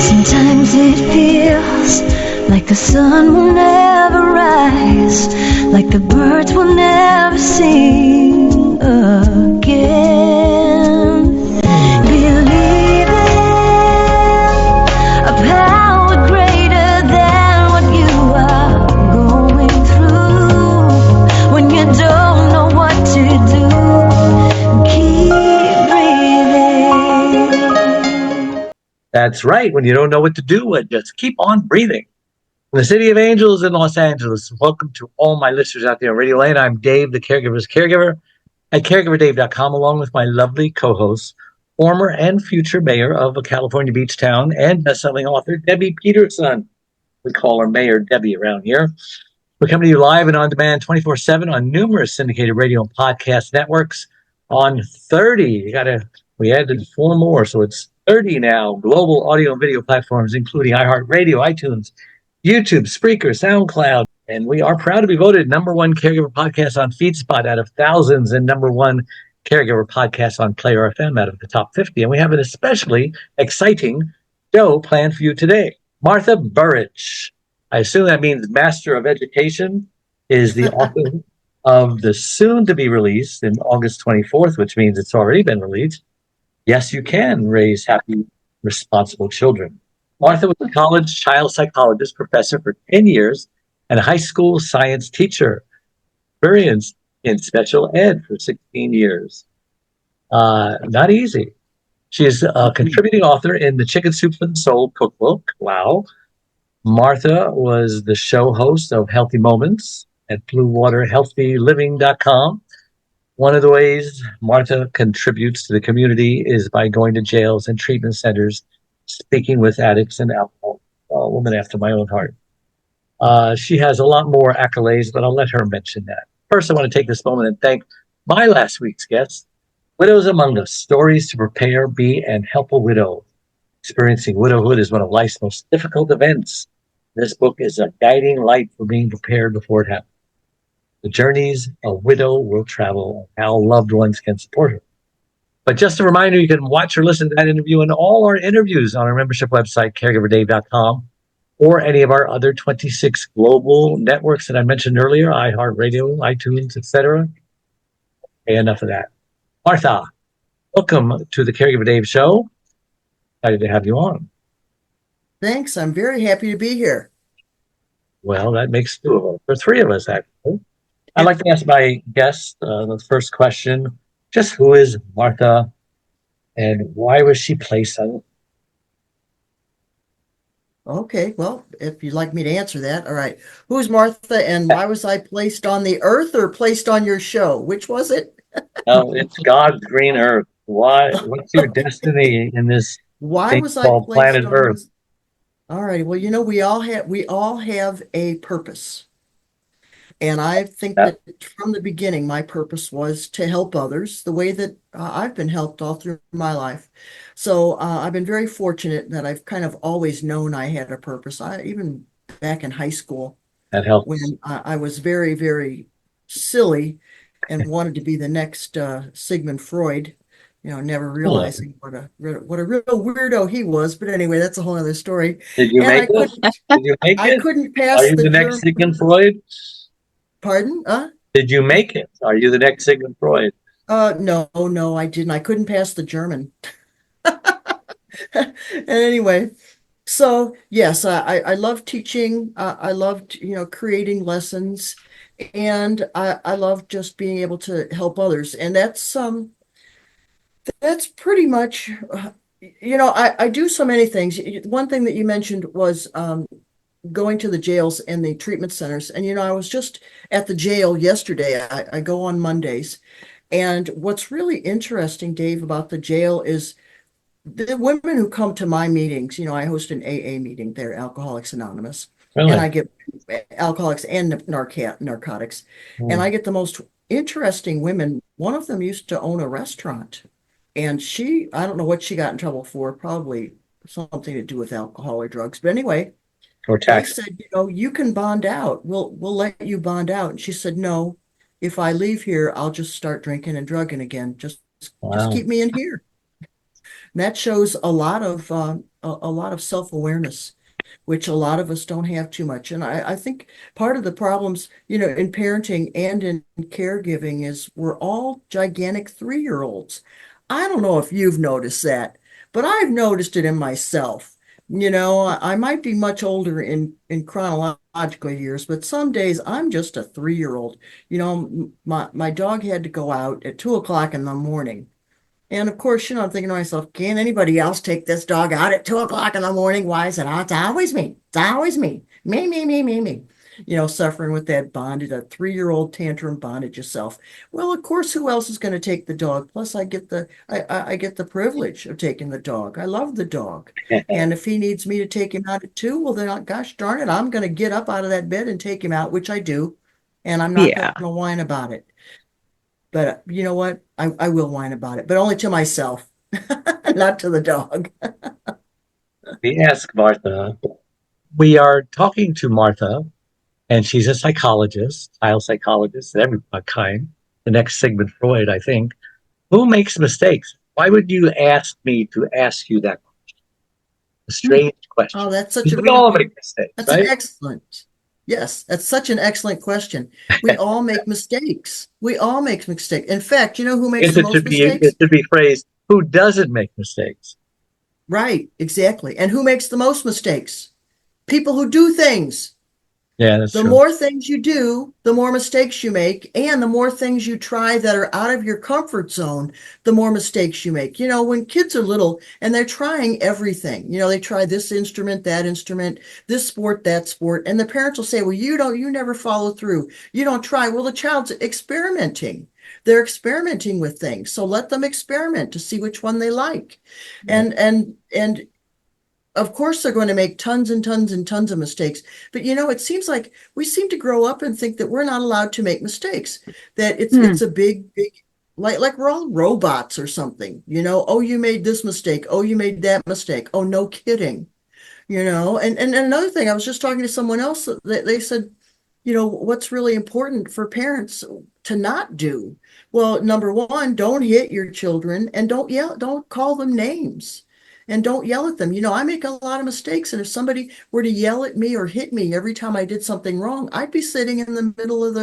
Sometimes it feels like the sun will never rise, like the birds will never sing again. Believe in a power greater than what you are going through. When you don't know what to do, keep breathing. That's right. When you don't know what to do, just keep on breathing. From the City of Angels in Los Angeles, welcome to all my listeners out there on Radio Land. I'm Dave, the Caregiver's Caregiver, at caregiverdave.com, along with my lovely co-host, former and future mayor of a California beach town and best-selling author, Debbie Peterson. We call her Mayor Debbie around here. We're coming to you live and on demand 24/7 on numerous syndicated radio and podcast networks. On 30, we added 4 more, so it's 30 now, global audio and video platforms, including iHeartRadio, iTunes, YouTube, Spreaker, SoundCloud, and we are proud to be voted #1 caregiver podcast on FeedSpot out of thousands and #1 caregiver podcast on Player FM out of the top 50. And we have an especially exciting show planned for you today. Martha Burich, I assume that means Master of Education, is the author of the soon-to-be released in August 24th, which means it's already been released, Yes, You Can Raise Happy, Responsible Children. Martha was a college child psychologist professor for 10 years and a high school science teacher, experienced in special ed for 16 years. Not easy. She is a contributing author in the Chicken Soup for the Soul Cookbook. Wow. Martha was the show host of Healthy Moments at BlueWaterHealthyLiving.com. One of the ways Martha contributes to the community is by going to jails and treatment centers, speaking with addicts and alcohol. A woman after my own heart. She has a lot more accolades, but I'll let her mention that. First, I want to take this moment and thank my last week's guest, Widows Among Us, Stories to Prepare, Be, and Help a Widow. Experiencing widowhood is one of life's most difficult events. This book is a guiding light for being prepared before it happens. The journeys a widow will travel and how loved ones can support her. But just a reminder, you can watch or listen to that interview and all our interviews on our membership website, caregiverdave.com, or any of our other 26 global networks that I mentioned earlier, iHeartRadio, iTunes, etc. Okay, enough of that. Martha, welcome to the Caregiver Dave Show. Excited to have you on. Thanks. I'm very happy to be here. Well, that makes 2 of us, or 3 of us, actually. I'd like to ask my guest the first question. Just who is Martha and why was she placed on? Okay, well, if you'd like me to answer that, all right. Who's Martha and why was I placed on the earth or placed on your show? Which was it? No, it's God's green earth. Why? What's your destiny in this Why thing was I called placed planet on Earth? this? All right. Well, we all have a purpose. And I think that from the beginning, my purpose was to help others the way that I've been helped all through my life. So I've been very fortunate that I've kind of always known I had a purpose. Even back in high school, That helps. when I was very, very silly and wanted to be the next Sigmund Freud, never realizing what a real weirdo he was. But anyway, that's a whole other story. Did you And make it? Did you make I it? couldn't pass Are you the the next German. Sigmund Freud? Pardon? Did you make it? Are you the next Sigmund Freud? No, I didn't. I couldn't pass the German. And anyway, so yes, I love teaching. I loved, creating lessons, and I love just being able to help others. And that's pretty much, I do so many things. One thing that you mentioned was going to the jails and the treatment centers. And, I was just at the jail yesterday. I go on Mondays. And what's really interesting, Dave, about the jail is the women who come to my meetings. I host an AA meeting there, Alcoholics Anonymous. Really? And I get alcoholics and narcotics. And I get the most interesting women. One of them used to own a restaurant. And I don't know what she got in trouble for, probably something to do with alcohol or drugs. But anyway, Or tax? I said, you can bond out. We'll let you bond out. And she said, no, if I leave here, I'll just start drinking and drugging again. Just Wow. keep me in here. And that shows a lot of self-awareness, which a lot of us don't have too much. And I think part of the problems, in parenting and in caregiving is we're all gigantic 3-year-olds. I don't know if you've noticed that, but I've noticed it in myself. I might be much older in chronological years, but some days I'm just a 3-year-old. My dog had to go out at 2 o'clock in the morning. And of course, I'm thinking to myself, can anybody else take this dog out at 2 o'clock in the morning? Why is it? Oh, it's always me. It's always me. Me, me, me, me, me. Suffering with that bondage, a 3-year-old tantrum bondage yourself. Well, of course, who else is going to take the dog? Plus, I get the privilege of taking the dog. I love the dog. And if he needs me to take him out at 2, well, then, gosh darn it, I'm going to get up out of that bed and take him out, which I do. And I'm not going Yeah. to whine about it. But you know what? I will whine about it, but only to myself, not to the dog. We ask Martha. We are talking to Martha, and she's a psychologist, child psychologist, of every kind. The next Sigmund Freud, I think. Who makes mistakes? Why would you ask me to ask you that question? A strange question. Oh, that's such a We really all good, make mistakes, that's an right? excellent, yes, that's such an excellent question. We all make mistakes. We all make mistakes. In fact, you know who makes Guess the most it mistakes? should be phrased, who doesn't make mistakes? Right, exactly. And who makes the most mistakes? People who do things. Yeah, that's The true. more things you do, the more mistakes you make, and the more things you try that are out of your comfort zone, the more mistakes you make. When kids are little and they're trying everything, they try this instrument, that instrument, this sport, that sport, and the parents will say, well, you never follow through. You don't try. Well, the child's experimenting. They're experimenting with things. So let them experiment to see which one they like. And of course, they're going to make tons and tons and tons of mistakes. But it seems like we seem to grow up and think that we're not allowed to make mistakes. That it's a big, big, like we're all robots or something. Oh, you made this mistake. Oh, you made that mistake. Oh, no kidding. And another thing, I was just talking to someone else. They said, what's really important for parents to not do. Well, number one, don't hit your children and don't yell, don't call them names. And don't yell at them. I make a lot of mistakes. And if somebody were to yell at me or hit me every time I did something wrong, I'd be sitting in the middle of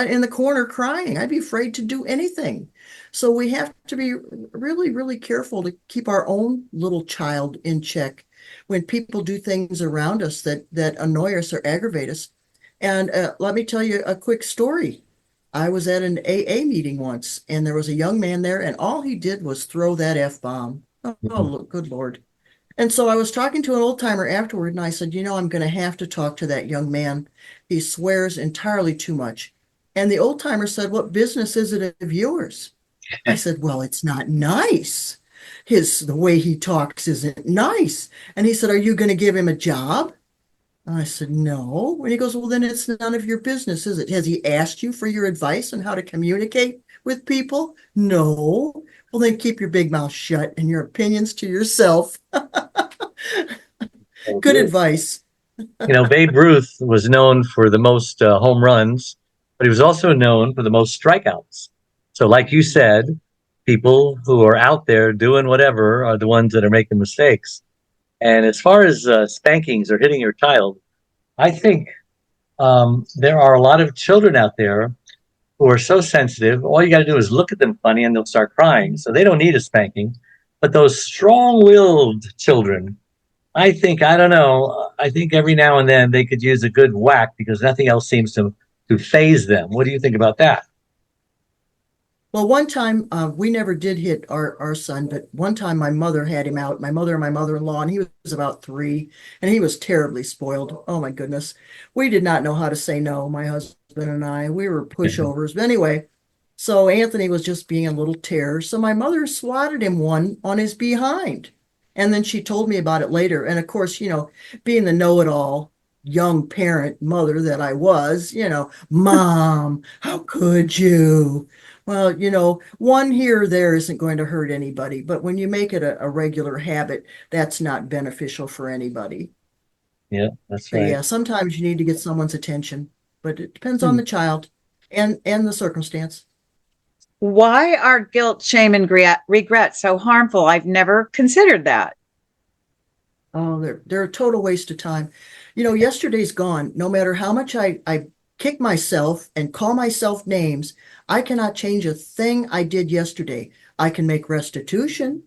in the corner crying. I'd be afraid to do anything. So we have to be really, really careful to keep our own little child in check when people do things around us that annoy us or aggravate us. And let me tell you a quick story. I was at an AA meeting once, and there was a young man there, and all he did was throw that F-bomb. Oh, good Lord. And so I was talking to an old timer afterward, and I said, I'm going to have to talk to that young man. He swears entirely too much. And the old timer said, what business is it of yours? I said, well, it's not nice. The way he talks isn't nice. And he said, are you going to give him a job? I said, no. And he goes, well, then it's none of your business, is it? Has he asked you for your advice on how to communicate with people? No. Well, then keep your big mouth shut and your opinions to yourself. Good advice. Babe Ruth was known for the most home runs, but he was also known for the most strikeouts. So, like you said, people who are out there doing whatever are the ones that are making mistakes. And as far as spankings or hitting your child, I think there are a lot of children out there who are so sensitive. All you got to do is look at them funny and they'll start crying. So they don't need a spanking. But those strong-willed children, I don't know. I think every now and then they could use a good whack because nothing else seems to phase them. What do you think about that? Well, one time we never did hit our son, but one time my mother had him out, my mother and my mother-in-law, and he was about 3, and he was terribly spoiled. Oh my goodness. We did not know how to say no, my husband and I. We were pushovers. But anyway, so Anthony was just being a little terror. So my mother swatted him one on his behind. And then she told me about it later. And of course, being the know-it-all young parent mother that I was, Mom, how could you? Well, one here or there isn't going to hurt anybody, but when you make it a regular habit, that's not beneficial for anybody. Yeah, that's So right. yeah, sometimes you need to get someone's attention, but it depends on Hmm. the child and the circumstance. Why are guilt, shame, and regret so harmful? I've never considered that. Oh, they're a total waste of time. Yesterday's gone. No matter how much I kick myself and call myself names, I cannot change a thing I did yesterday. I can make restitution.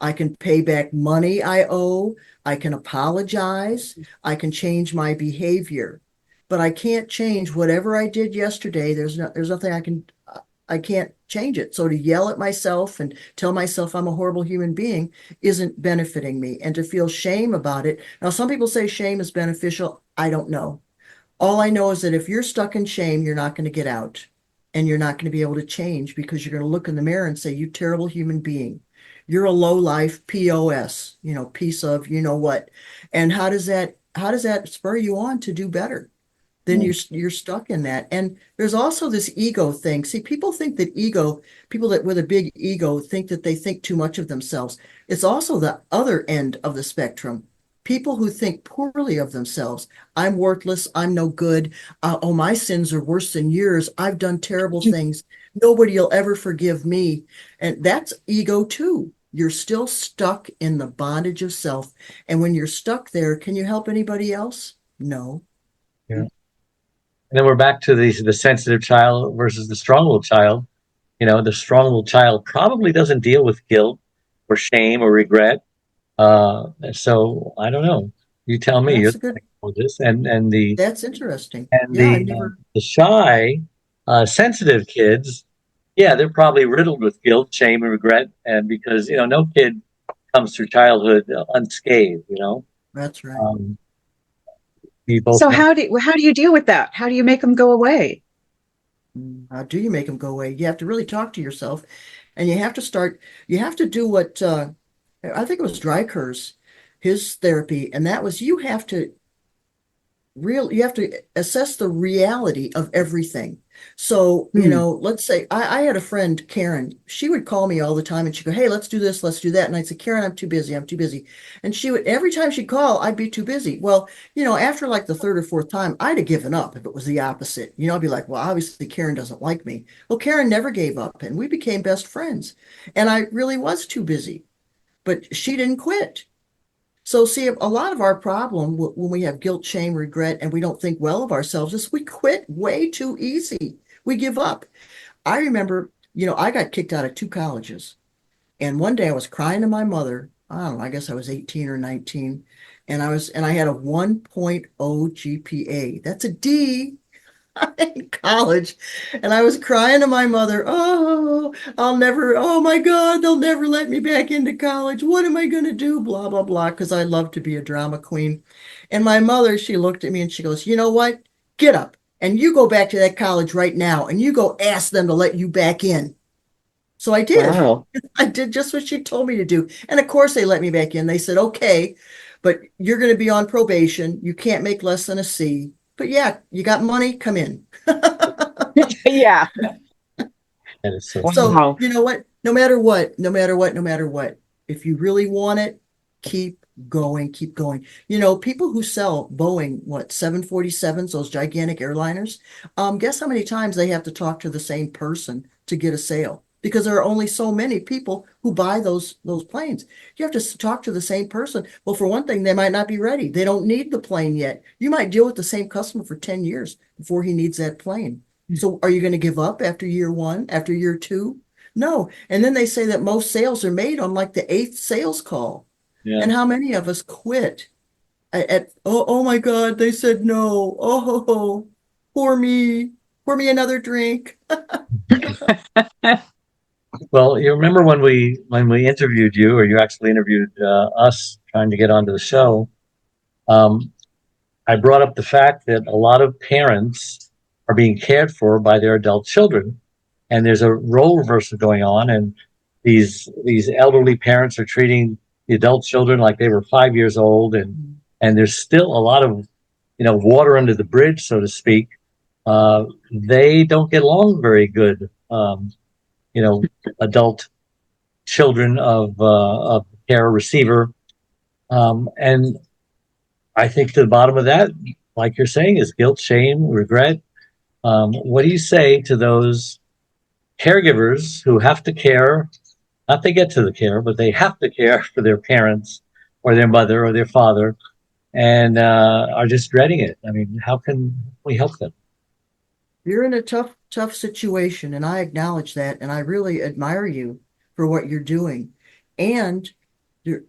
I can pay back money I owe. I can apologize. I can change my behavior, but I can't change whatever I did yesterday. There's nothing I can't change it. So to yell at myself and tell myself I'm a horrible human being isn't benefiting me. And to feel shame about it. Now, some people say shame is beneficial. I don't know. All I know is that if you're stuck in shame, you're not going to get out and you're not going to be able to change because you're going to look in the mirror and say, you terrible human being. You're a low life POS, piece of, what. And how does that spur you on to do better? Then you're stuck in that. And there's also this ego thing. See, people think that people that with a big ego think that they think too much of themselves. It's also the other end of the spectrum. People who think poorly of themselves. I'm worthless. I'm no good. Oh, my sins are worse than yours. I've done terrible things. Nobody will ever forgive me. And that's ego too. You're still stuck in the bondage of self. And when you're stuck there, can you help anybody else? No. Yeah. And then we're back to the sensitive child versus the strong-willed child. The strong-willed child probably doesn't deal with guilt or shame or regret. So I don't know. You tell me. You're the psychologist, That's interesting. and Yeah, the shy, sensitive kids. Yeah, they're probably riddled with guilt, shame, and regret, and because no kid comes through childhood unscathed. That's right. We both So how do you deal with that? How do you make them go away? How do you make them go away? You have to really talk to yourself, and you have to do what I think it was Dryker's, his therapy, and that was you have to assess the reality of everything. So, let's say I had a friend, Karen, she would call me all the time and she'd go, hey, let's do this, let's do that. And I'd say, Karen, I'm too busy. And she would, every time she'd call, I'd be too busy. Well, after like the third or fourth time, I'd have given up if it was the opposite. I'd be like, well, obviously Karen doesn't like me. Well, Karen never gave up and we became best friends. And I really was too busy, but she didn't quit. So see, a lot of our problem when we have guilt, shame, regret, and we don't think well of ourselves is we quit way too easy. We give up. I remember, I got kicked out of 2 colleges. And one day I was crying to my mother. I don't know, I guess I was 18 or 19. And I had a 1.0 GPA. That's a D. in college. And I was crying to my mother, oh my God, they'll never let me back into college. What am I going to do? Blah, blah, blah. Because I love to be a drama queen. And my mother, she looked at me and she goes, you know what? Get up and you go back to that college right now and you go ask them to let you back in. So I did. Wow. I did just what she told me to do. And of course they let me back in. They said, okay, but you're going to be on probation. You can't make less than a C. But yeah, you got money, come in. Yeah. That is so So you know what? No matter what, if you really want it, keep going. People who sell Boeing, 747s, those gigantic airliners, guess how many times they have to talk to the same person to get a sale? Because there are only so many people who buy those planes. You have to talk to the same person. Well, for one thing, they might not be ready. They don't need the plane yet. You might deal with the same customer for 10 years before he needs that plane. So are you going to give up after year 1, after year 2? No. And then they say that most sales are made on like the 8th sales call. Yeah. And how many of us quit oh my God, they said no. Oh, pour me another drink. Well, you remember when we interviewed you, or you actually interviewed us trying to get onto the show, I brought up the fact that a lot of parents are being cared for by their adult children, and there's a role reversal going on, and these elderly parents are treating the adult children like they were 5 years old, and there's still a lot of water under the bridge, so to speak. They don't get along very good. Adult children of care receiver. And I think to the bottom of that, like you're saying, is guilt, shame, regret. What do you say to those caregivers who have to care, not they get to the care, but they have to care for their parents or their mother or their father, and are just dreading it. I mean, how can we help them? You're in a tough situation, and I acknowledge that, and I really admire you for what you're doing. And you're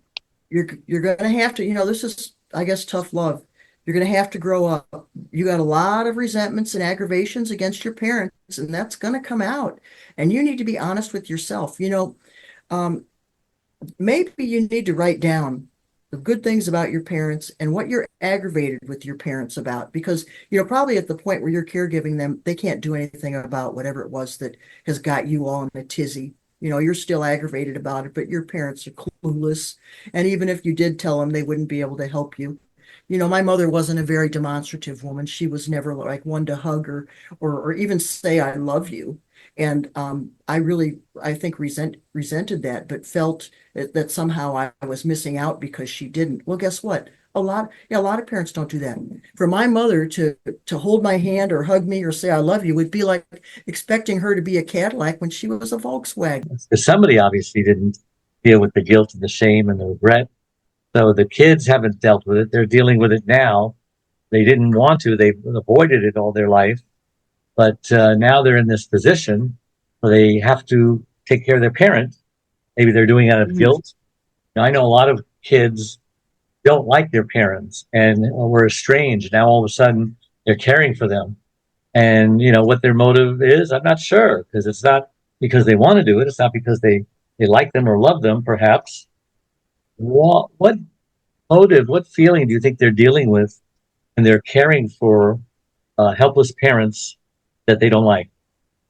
you're gonna have to, this is, I guess, tough love. You're gonna have to grow up. You got a lot of resentments and aggravations against your parents, and that's gonna come out. And you need to be honest with yourself. Um, maybe you need to write down the good things about your parents and what you're aggravated with your parents about, because probably at the point where you're caregiving them, they can't do anything about whatever it was that has got you all in a tizzy. You're still aggravated about it, but your parents are clueless, and even if you did tell them, they wouldn't be able to help you. My mother wasn't a very demonstrative woman. She was never like one to hug or even say I love you. And I think resented that, but felt that somehow I was missing out because she didn't. Well, guess what? A lot of parents don't do that. For my mother to hold my hand or hug me or say I love you would be like expecting her to be a Cadillac when she was a Volkswagen. Because somebody obviously didn't deal with the guilt and the shame and the regret. So the kids haven't dealt with it. They're dealing with it now. They didn't want to. They avoided it all their life. But now they're in this position where they have to take care of their parent. Maybe they're doing it out of guilt. Now, I know a lot of kids don't like their parents and were estranged. Now all of a sudden they're caring for them. And what their motive is, I'm not sure, because it's not because they want to do it. It's not because they like them or love them, perhaps. What motive, what feeling do you think they're dealing with when they're caring for helpless parents that they don't like?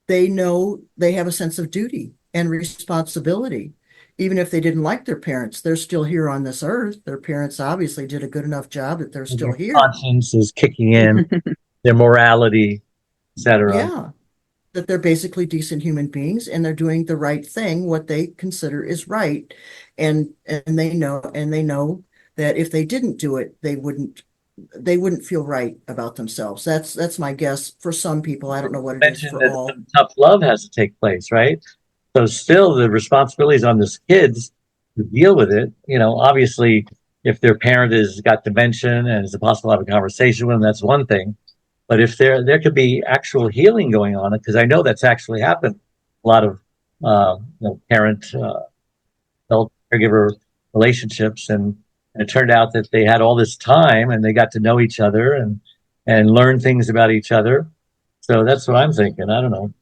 They know they have a sense of duty and responsibility. Even if they didn't like their parents, they're still here on this earth. Their parents obviously did a good enough job that they're still here. Conscience is kicking in, their morality, etc. Yeah, that they're basically decent human beings and they're doing the right thing, what they consider is right. And they know that if they didn't do it, they wouldn't feel right about themselves. That's my guess for some people. I don't know what it is for all. Some tough love has to take place, right? So still the responsibility is on the kids to deal with it. Obviously, if their parent has got dementia and it's possible to have a conversation with them, that's one thing. But if there could be actual healing going on, because I know that's actually happened. A lot of parent adult caregiver relationships, and it turned out that they had all this time and they got to know each other and learn things about each other. So that's what I'm thinking. I don't know.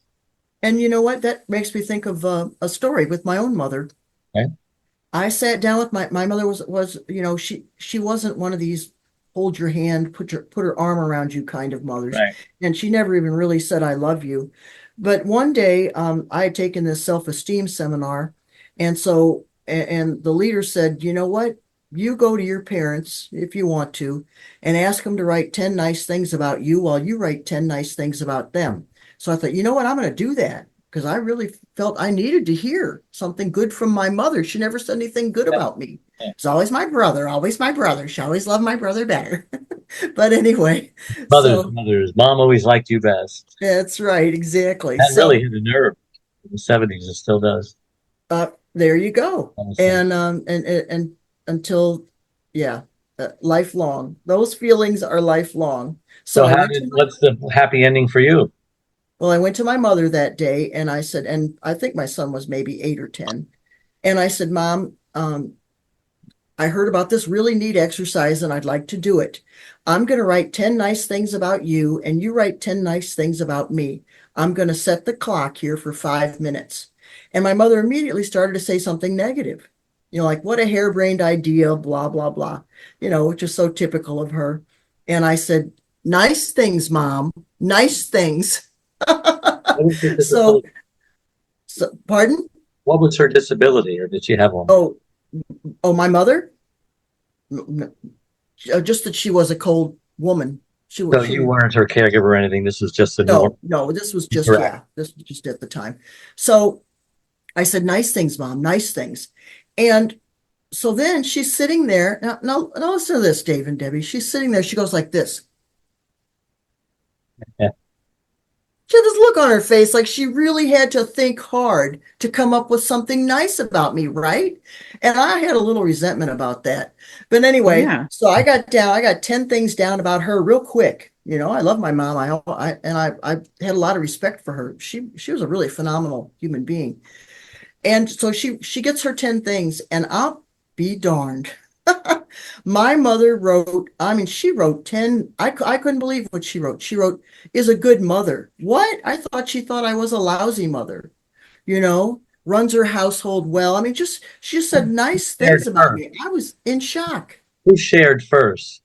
And you know what? That makes me think of a story with my own mother. Okay. I sat down with my mother was she wasn't one of these hold your hand, put her arm around you kind of mothers. Right. And she never even really said I love you. But one day I had taken this self-esteem seminar, and the leader said, you know what? You go to your parents if you want to and ask them to write 10 nice things about you while you write 10 nice things about them. So I thought, you know what? I'm going to do that because I really felt I needed to hear something good from my mother. She never said anything good about me. It's always my brother, always my brother. She always loved my brother better. But anyway. Mothers. Mom always liked you best. That's right. Exactly. That really hit a nerve in the 70s. It still does. There you go. And until, lifelong. Those feelings are lifelong. So what's the happy ending for you? Well, I went to my mother that day and I said, and I think my son was maybe 8 or 10. And I said, Mom, I heard about this really neat exercise and I'd like to do it. I'm going to write 10 nice things about you and you write 10 nice things about me. I'm going to set the clock here for 5 minutes. And my mother immediately started to say something negative, like what a harebrained idea, blah, blah, blah, which is so typical of her. And I said, nice things, Mom, nice things. So, pardon? What was her disability, or did she have one? Oh, my mother? Just that she was a cold woman. You weren't her caregiver or anything. This was just no, this was just, this was just at the time. So I said, nice things, Mom, nice things. And so then she's sitting there. Now listen to this, Dave and Debbie. She's sitting there. She goes like this. Yeah. She had this look on her face like she really had to think hard to come up with something nice about me, right? And I had a little resentment about that. But anyway, Yeah. so I got 10 things down about her real quick. You know, I love my mom. I had a lot of respect for her. She was a really phenomenal human being. And so she gets her 10 things, and I'll be darned. My mother wrote, I mean, she wrote 10. I couldn't believe what she wrote. She wrote, is a good mother. What? I thought she thought I was a lousy mother, you know, runs her household well. I mean, she just said nice things Shared about first. me. I was in shock. Who shared first?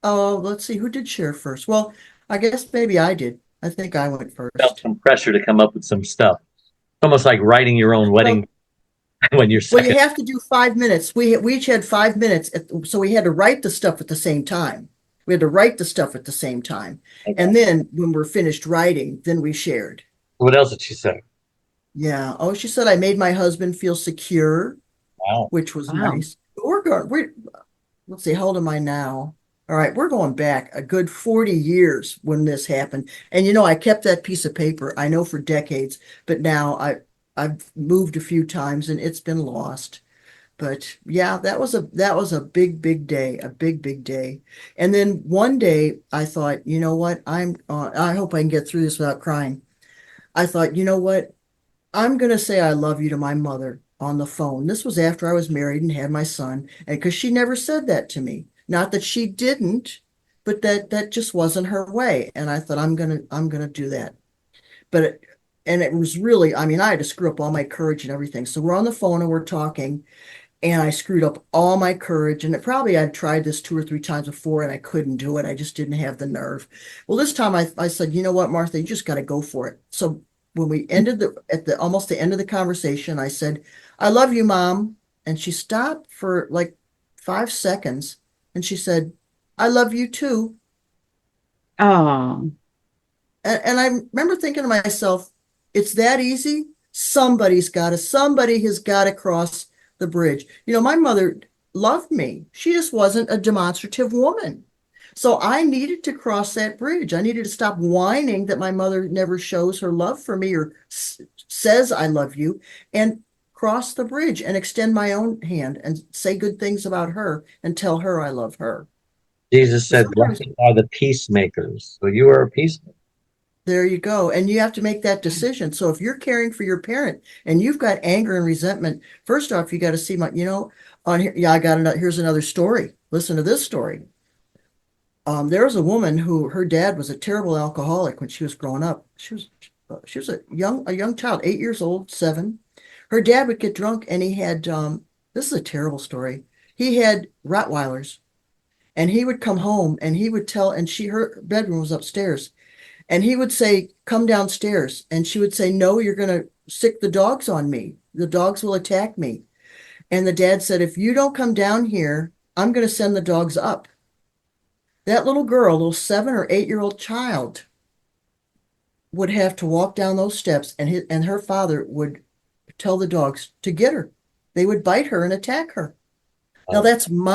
Oh, let's see, who did share first? Well, I guess maybe I did. I think I went Felt first. some pressure to come up with some stuff. Almost like writing your own Well, wedding when you're well, you second. have to do 5 minutes. We each had 5 minutes, so we had to write the stuff at the same time. We had to write the stuff at the same time, Okay. and then when we're finished writing, then we shared. What else did she say? Yeah. Oh, she said I made my husband feel secure, Wow. which was Wow. nice. We're let's see, how old am I now? All right, we're going back a good 40 years when this happened. And you know, I kept that piece of paper, I know for decades, but now I've moved a few times and it's been lost. But yeah, that was a big, big day, a big, big day. And then one day I thought, you know what? I hope I can get through this without crying. I thought, you know what? I'm going to say I love you to my mother on the phone. This was after I was married and had my son, and because she never said that to me. Not that she didn't, but that just wasn't her way. And I thought I'm gonna do that. But and it was really, I mean, I had to screw up all my courage and everything. So we're on the phone and we're talking, and I screwed up all my courage. And it probably I'd tried this 2 or 3 times before and I couldn't do it. I just didn't have the nerve. Well, this time I said, you know what, Martha, you just got to go for it. So when we ended at the almost the end of the conversation, I said, I love you, Mom. And she stopped for like 5 seconds and she said, I love you too. Oh, And I remember thinking to myself, it's that easy. Somebody has got to cross the bridge. You know, my mother loved me. She just wasn't a demonstrative woman. So I needed to cross that bridge. I needed to stop whining that my mother never shows her love for me or says, I love you, and cross the bridge and extend my own hand and say good things about her and tell her I love her. Jesus So said, sometimes blessed are the peacemakers. So you are a peacemaker. there you go. And you have to make that decision. So if you're caring for your parent and you've got anger and resentment, first off, you got to see my, you know, on here, yeah, I got another, here's another story. Listen to this story. There was a woman who her dad was a terrible alcoholic when she was growing up. She was a young child, 8 years old, 7. Her dad would get drunk and he had this is a terrible story. He had Rottweilers and he would come home and he would tell and her bedroom was upstairs. And he would say, come downstairs. And she would say, no, you're going to sick the dogs on me. The dogs will attack me. And the dad said, if you don't come down here, I'm going to send the dogs up. That little girl, little 7 or 8 year old child, would have to walk down those steps, and her father would tell the dogs to get her. They would bite her and attack her. Now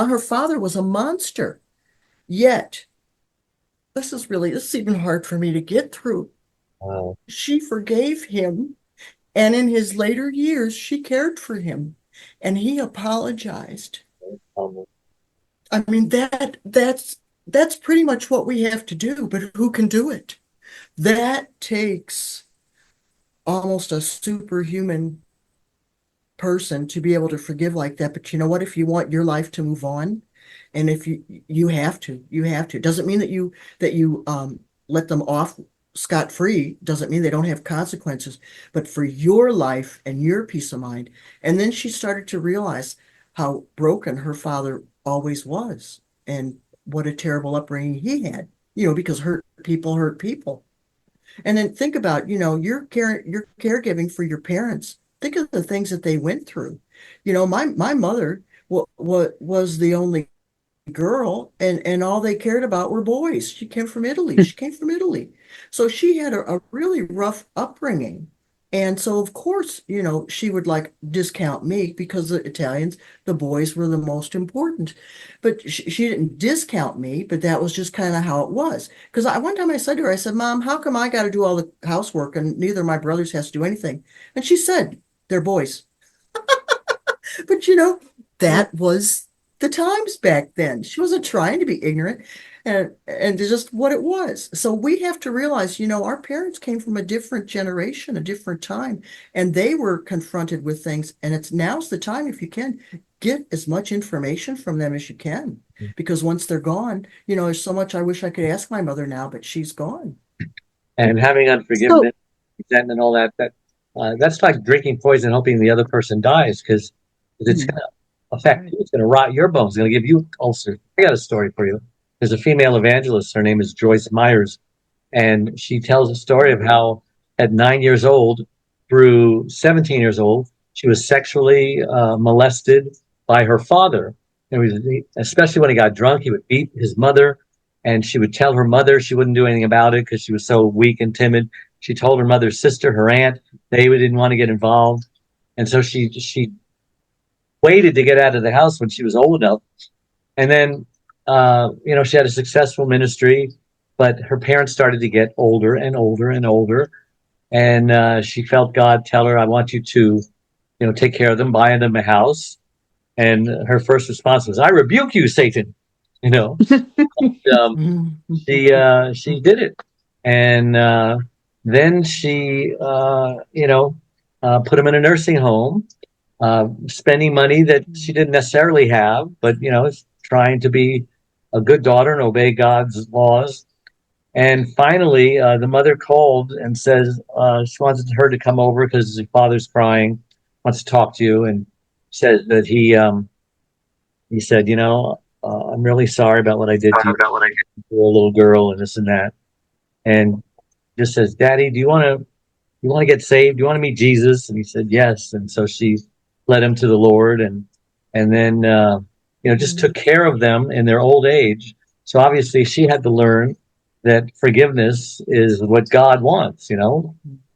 her father was a monster. Yet, this is even hard for me to get through. Wow. She forgave him. And in his later years, she cared for him and he apologized. Um, I mean, that's pretty much what we have to do, but who can do it? That takes almost a superhuman person to be able to forgive like that. But you know what? If you want your life to move on, and if you have to. It doesn't mean that you let them off scot-free. Doesn't mean they don't have consequences, but for your life and your peace of mind. And then she started to realize how broken her father always was, and what a terrible upbringing he had. You know, because hurt people. And then think about, you know, you're caregiving for your parents. Think of the things that they went through. You know, my mother was the only girl, and all they cared about were boys. She came from Italy. So she had a really rough upbringing. And so, of course, she would like discount me because the Italians, the boys were the most important. But she didn't discount me, but that was just kind of how it was. Because one time I said to her, I said, Mom, how come I got to do all the housework and neither of my brothers has to do anything? And she said, they're boys. But that was the times back then. She wasn't trying to be ignorant, and just what it was. So we have to realize, our parents came from a different generation, a different time, and they were confronted with things. And now's the time, if you can, get as much information from them as you can, because once they're gone, there's so much I wish I could ask my mother now, but she's gone. And having So, unforgiveness, resentment, and all that's like drinking poison, hoping the other person dies, because it's going to affect you. It's going to rot your bones. It's going to give you ulcers. I got a story for you. There's a female evangelist. Her name is Joyce Myers, and she tells a story of how at 9 years old through 17 years old, she was sexually molested by her father. And especially when he got drunk, he would beat his mother, and she would tell her mother she wouldn't do anything about it because she was so weak and timid. She told her mother's sister, her aunt, they didn't want to get involved. And so she waited to get out of the house when she was old enough. And then, she had a successful ministry, but her parents started to get older and older and older. And she felt God tell her, I want you to, take care of them, buy them a house. And her first response was, I rebuke you, Satan. She did it. And then she, put him in a nursing home, spending money that she didn't necessarily have, but, trying to be a good daughter and obey God's laws. And finally, the mother called and says she wanted her to come over because his father's crying, wants to talk to you, and says that he said, I'm really sorry about what I did to you, a little girl, and this and that. And just says, Daddy, do you want to get saved? Do you want to meet Jesus? And he said, yes. And so she led him to the Lord, and then just took care of them in their old age. So obviously she had to learn that forgiveness is what God wants,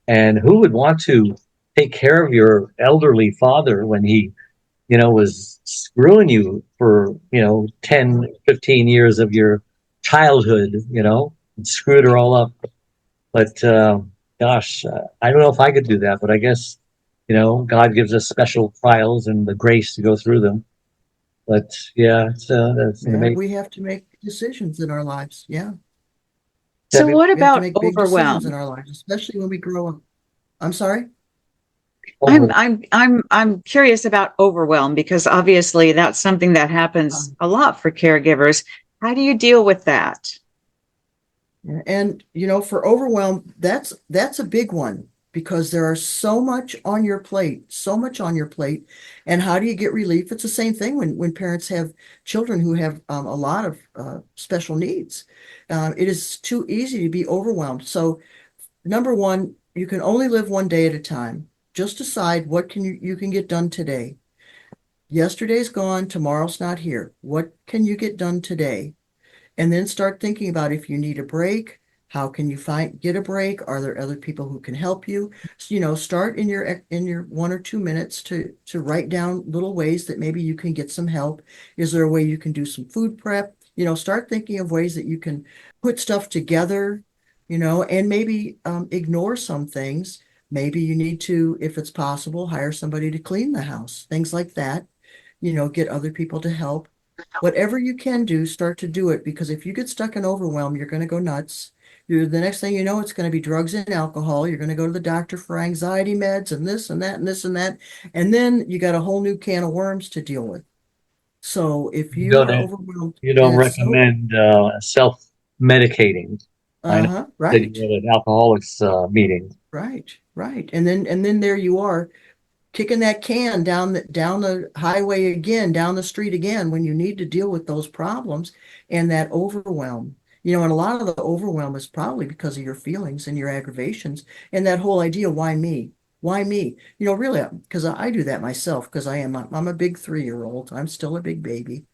and who would want to take care of your elderly father when he, was screwing you for, 10, 15 years of your childhood, and screwed her all up. But gosh, I don't know if I could do that, but I guess, God gives us special trials and the grace to go through them. But yeah, that's amazing. We have to make decisions in our lives. Yeah. So what We have to about make big decisions in overwhelm? our lives, especially when we grow up. I'm sorry? I'm curious about overwhelm, because obviously that's something that happens a lot for caregivers. How do you deal with that? And for overwhelm, that's a big one, because there are so much on your plate. And how do you get relief? It's the same thing when parents have children who have a lot of special needs. It is too easy to be overwhelmed. So number one, you can only live one day at a time. Just decide what you can get done today. Yesterday's gone, tomorrow's not here. What can you get done today? And then start thinking about, if you need a break, how can you get a break? Are there other people who can help you? So, start in your 1 or 2 minutes to write down little ways that maybe you can get some help. Is there a way you can do some food prep? Start thinking of ways that you can put stuff together, and maybe ignore some things. Maybe you need to, if it's possible, hire somebody to clean the house, things like that. Get other people to help. Whatever you can do, start to do it, because if you get stuck in overwhelm, you're going to go nuts. The next thing you know, it's going to be drugs and alcohol. You're going to go to the doctor for anxiety meds and this and that and this and that. And then you got a whole new can of worms to deal with. So if you are overwhelmed, you don't recommend self-medicating. I know that right. you had an alcoholics meeting. Right. And then there you are, kicking that can down the highway again, down the street again, when you need to deal with those problems and that overwhelm. And a lot of the overwhelm is probably because of your feelings and your aggravations and that whole idea, why me? Why me? Really, because I do that myself, because I'm a big 3-year-old. I'm still a big baby.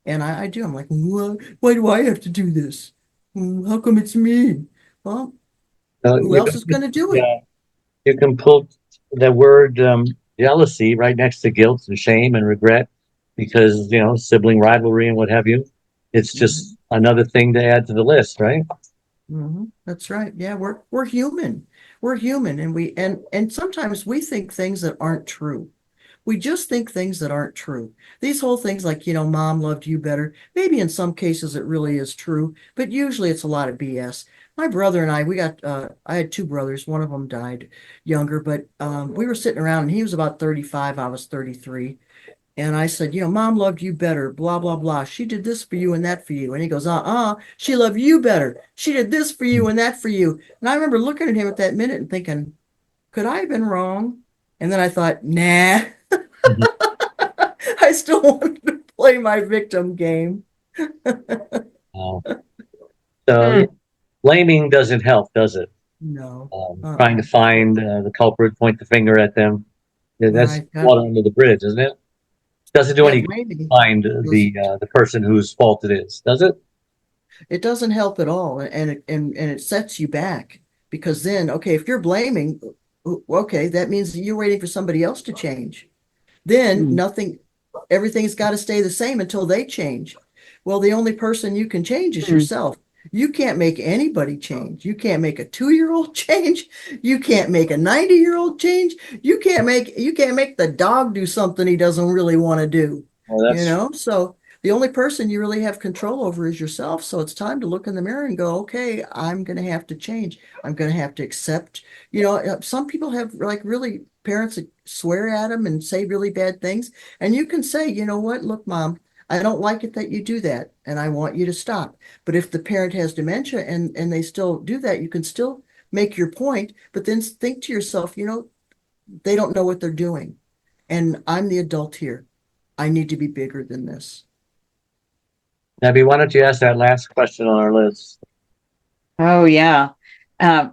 And I do. I'm like, why do I have to do this? How come it's me? Well, who else is going to do it? Yeah. you can put the word jealousy right next to guilt and shame and regret because, sibling rivalry and what have you. It's just another thing to add to the list, right? That's right. Yeah, we're human. We're human, and and sometimes we think things that aren't true. We just think things that aren't true. These whole things like, mom loved you better. Maybe in some cases it really is true, but usually it's a lot of BS. My brother and I had two brothers. One of them died younger, but we were sitting around and he was about 35. I was 33. And I said, mom loved you better, blah, blah, blah. She did this for you and that for you. And he goes, she loved you better. She did this for you and that for you. And I remember looking at him at that minute and thinking, could I have been wrong? And then I thought, nah, I still wanted to play my victim game. Oh. So blaming doesn't help, does it? No. Trying to find the culprit, point the finger at them. Yeah, that's Right. water under the bridge, isn't it? Doesn't do any good to Blaming find is- the person whose fault it is, does it? It doesn't help at all, and it sets you back because then, okay, if you're blaming, okay, that means that you're waiting for somebody else to change. Then everything's got to stay the same until they change. Well, the only person you can change is yourself. You can't make anybody change. You can't make a 2-year-old change. You can't make a 90-year-old change. You can't make the dog do something he doesn't really want to do. Well, So the only person you really have control over is yourself. So it's time to look in the mirror and go, okay, I'm going to have to change. I'm going to have to accept. Some people have like really parents that swear at them and say really bad things. And you can say, you know what, look, mom, I don't like it that you do that. And I want you to stop. But if the parent has dementia and they still do that, you can still make your point, but then think to yourself, they don't know what they're doing. And I'm the adult here. I need to be bigger than this. Abby, why don't you ask that last question on our list? Oh, yeah.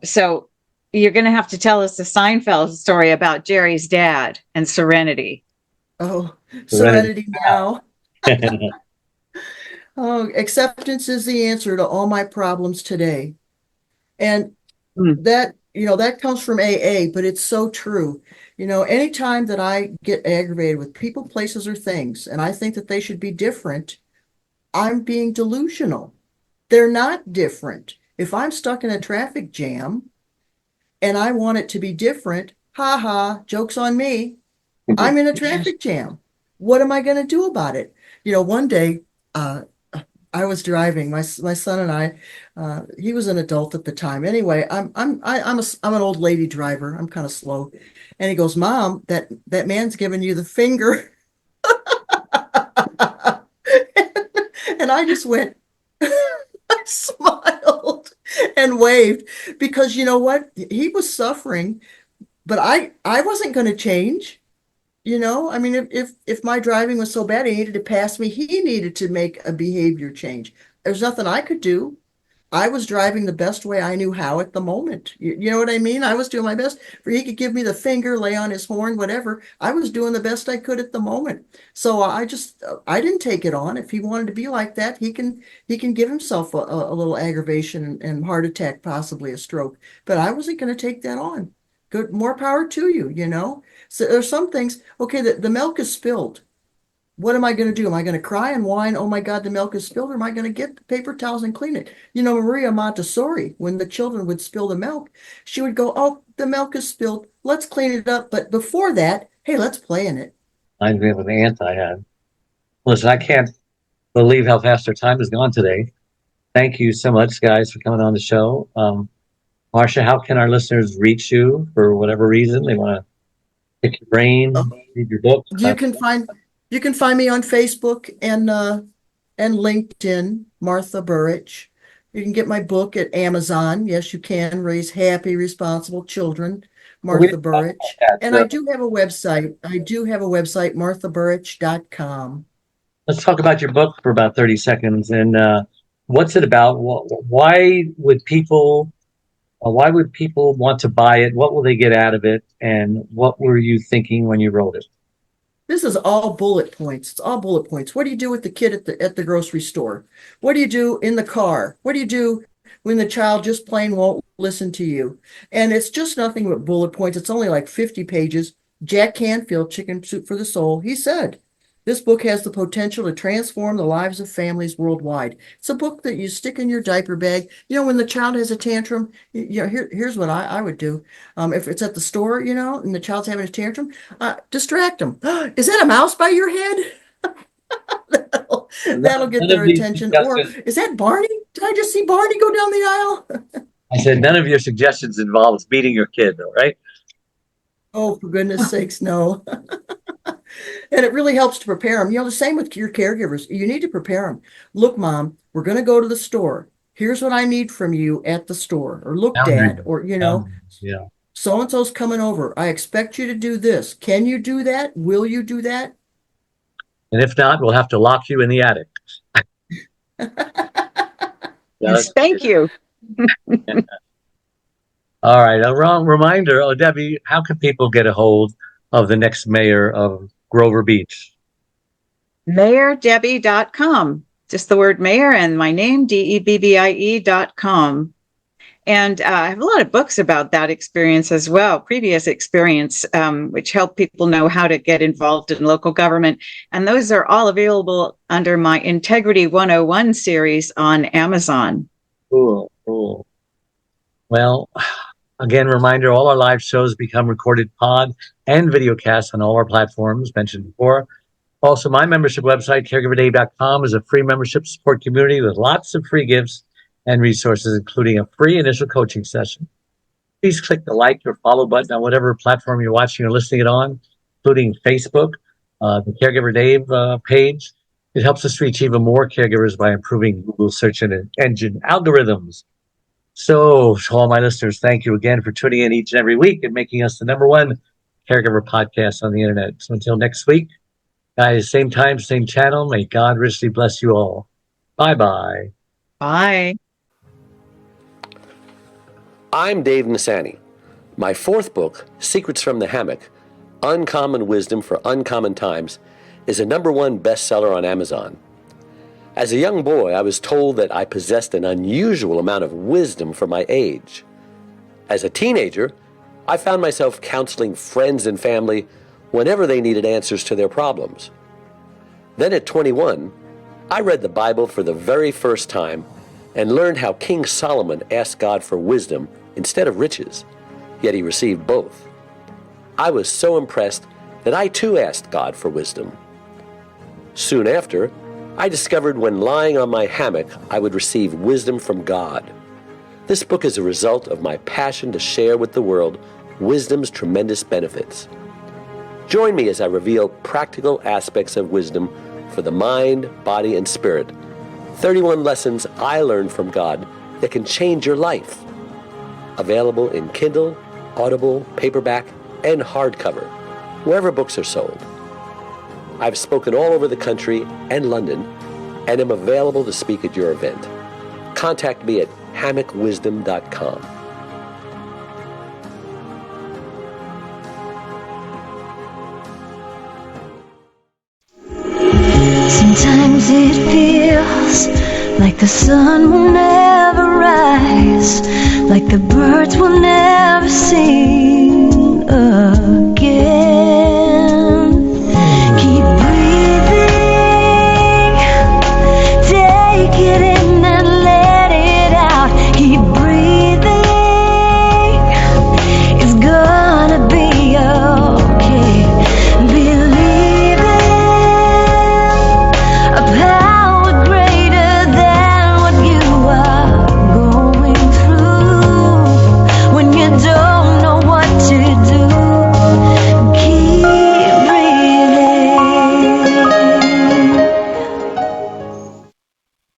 So you're going to have to tell us the Seinfeld story about Jerry's dad and Serenity. Oh, Serenity now. Oh, acceptance is the answer to all my problems today. And that comes from AA, but it's so true. Anytime that I get aggravated with people, places, or things, and I think that they should be different, I'm being delusional. They're not different. If I'm stuck in a traffic jam and I want it to be different, joke's on me. I'm in a traffic jam. What am I going to do about it? One day, I was driving. My son and I. He was an adult at the time. Anyway, I'm an old lady driver. I'm kind of slow, and he goes, "Mom, that man's giving you the finger," and I just went. I smiled and waved because you know what? He was suffering, but I wasn't going to change. I mean, if my driving was so bad, he needed to pass me, he needed to make a behavior change. There's nothing I could do. I was driving the best way I knew how at the moment. You know what I mean? I was doing my best. He could give me the finger, lay on his horn, whatever. I was doing the best I could at the moment. So I didn't take it on. If he wanted to be like that, he can give himself a little aggravation and heart attack, possibly a stroke. But I wasn't going to take that on. Good, more power to you, So there's some things, okay, the milk is spilled. What am I going to do? Am I going to cry and whine, oh my God, the milk is spilled? Or am I going to get the paper towels and clean it? Maria Montessori, when the children would spill the milk, she would go, oh, the milk is spilled. Let's clean it up. But before that, hey, let's play in it. I agree with the aunt I had. Listen, I can't believe how fast our time has gone today. Thank you so much, guys, for coming on the show. Marcia, how can our listeners reach you for whatever reason they want to pick your brain, read your book? You can find me on Facebook and LinkedIn, Martha Burich. You can get my book at Amazon. Yes, you can. Raise Happy, Responsible Children, Martha Burich. And I do have a website. marthaburich.com. Let's talk about your book for about 30 seconds. And what's it about? Why would people want to buy it? What will they get out of it? And what were you thinking when you wrote it? This is all bullet points. It's all bullet points. What do you do with the kid at the grocery store? What do you do in the car? What do you do when the child just plain won't listen to you. And it's just nothing but bullet points. It's only like 50 pages. Jack Canfield, Chicken Soup for the Soul, he said, this book has the potential to transform the lives of families worldwide. It's a book that you stick in your diaper bag. When the child has a tantrum, here's what I would do. If it's at the store, and the child's having a tantrum, distract them. Is that a mouse by your head? That'll get their attention. Or is that Barney? Did I just see Barney go down the aisle? I said, none of your suggestions involves beating your kid, though, right? Oh, for goodness sakes, no. And it really helps to prepare them. The same with your caregivers. You need to prepare them. Look, Mom, we're going to go to the store. Here's what I need from you at the store. Or look, Dad, or, Yeah. So-and-so's coming over. I expect you to do this. Can you do that? Will you do that? And if not, we'll have to lock you in the attic. Yes, thank you. All right. A wrong reminder. Debbie, how can people get a hold of the next mayor of Grover Beach? MayorDebbie.com. Just the word mayor and my name, DEBBIE.com. And I have a lot of books about that experience as well, previous experience, which help people know how to get involved in local government. And those are all available under my Integrity 101 series on Amazon. Cool. Well, again, reminder, all our live shows become recorded pod and video casts on all our platforms mentioned before. Also, my membership website, caregiverdave.com, is a free membership support community with lots of free gifts and resources, including a free initial coaching session. Please click the like or follow button on whatever platform you're watching or listening it on, including Facebook, the Caregiver Dave page. It helps us reach even more caregivers by improving Google search engine algorithms. So, to all my listeners, thank you again for tuning in each and every week and making us the #1 caregiver podcast on the internet. So until next week, guys, same time, same channel. May God richly bless you all. Bye-bye. Bye. I'm Dave Nasani. My 4th book, Secrets from the Hammock, Uncommon Wisdom for Uncommon Times, is a #1 bestseller on Amazon. As a young boy, I was told that I possessed an unusual amount of wisdom for my age. As a teenager, I found myself counseling friends and family whenever they needed answers to their problems. Then at 21, I read the Bible for the very first time and learned how King Solomon asked God for wisdom instead of riches, yet he received both. I was so impressed that I too asked God for wisdom. Soon after, I discovered when lying on my hammock, I would receive wisdom from God. This book is a result of my passion to share with the world wisdom's tremendous benefits. Join me as I reveal practical aspects of wisdom for the mind, body, and spirit. 31 lessons I learned from God that can change your life. Available in Kindle, Audible, paperback, and hardcover, wherever books are sold. I've spoken all over the country and London, and am available to speak at your event. Contact me at hammockwisdom.com. Sometimes it feels like the sun will never rise, like the birds will never sing.